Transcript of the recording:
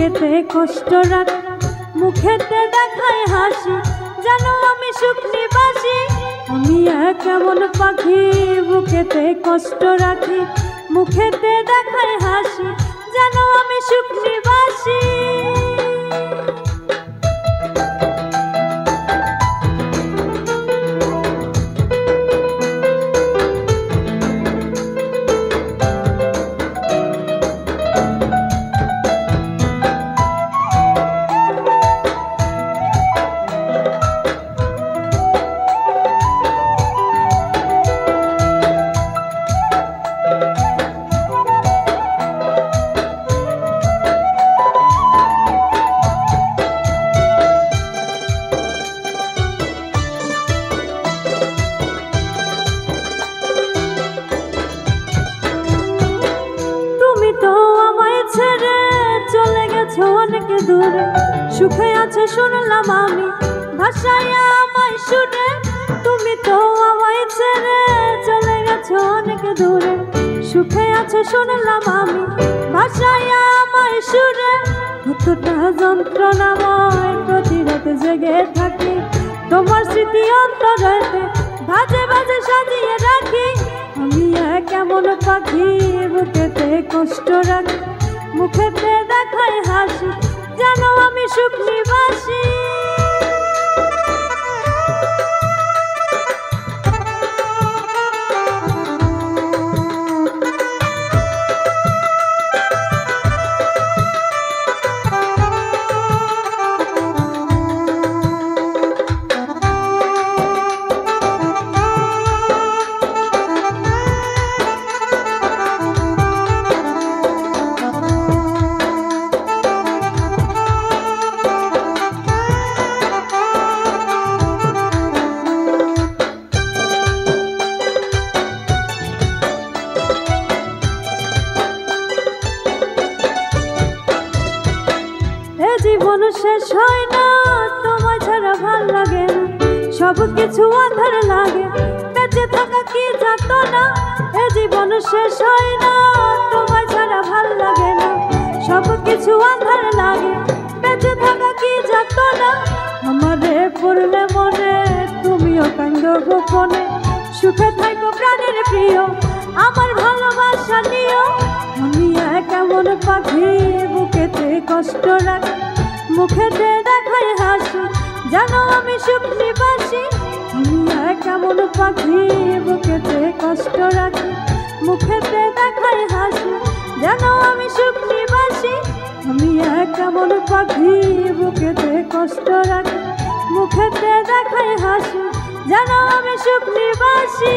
বুকেতে কষ্ট রাখি, মুখেতে দেখায় হাসি, জানো আমি সুখ নিবাসী। আমি এক এমন পাখি, বুকেতে কষ্ট রাখি, মুখেতে দেখায় হাসি, জানো আমি সুখ নিবাসী। অনেক দূরে সুখে আছে শুনলাম আমি, ভাষায় আমায় শুনে। তুমি তো আমায় ছেড়ে চলে গেছো অনেক দূরে, সুখে আছে শুনলাম আমি, ভাষায় আমায় শুনে। কতটা যন্ত্রণাময় প্রতি রাতে জেগে থাকি, তোমার স্মৃতি অন্তরেতে ভাজে ভাজে সাজিয়ে রাখি। আমি এক এমন পাখি, বুকেতে কষ্ট রাখি, মুখেতে দেখায় হাসি, জানো আমি সুখ নিবাসী। জীবন শেষ হয় না, তোমায় ছাড়া ভাল লাগে না, সব কিছু আঁধার লাগে, বেঁচে থাকা কি যাতো না। এ জীবন শেষ হয় না, তোমায় ছাড়া ভাল লাগে না, সব কিছু আঁধার লাগে, বেঁচে থাকা কি যাতো না। আমারে পড়লে মনে তুমিও কান্দো গোপনে, সুখে থাকো প্রাণের প্রিয়, আমার ভালোবাসা নিও। আমি এক এমন পাখি, বুকেতে কষ্ট রাখি, মুখেতে দেখায় হাসি, জানো আমি সুখ নিবাসী। আমি এক এমন পাখি, বুকেতে কষ্ট রাখি, মুখেতে দেখায় হাসি, জানো আমি সুখ নিবাসী। আমি এক এমন পাখি, বুকেতে কষ্ট রাখি, মুখেতে দেখায় হাসি, জানো আমি সুখ নিবাসী।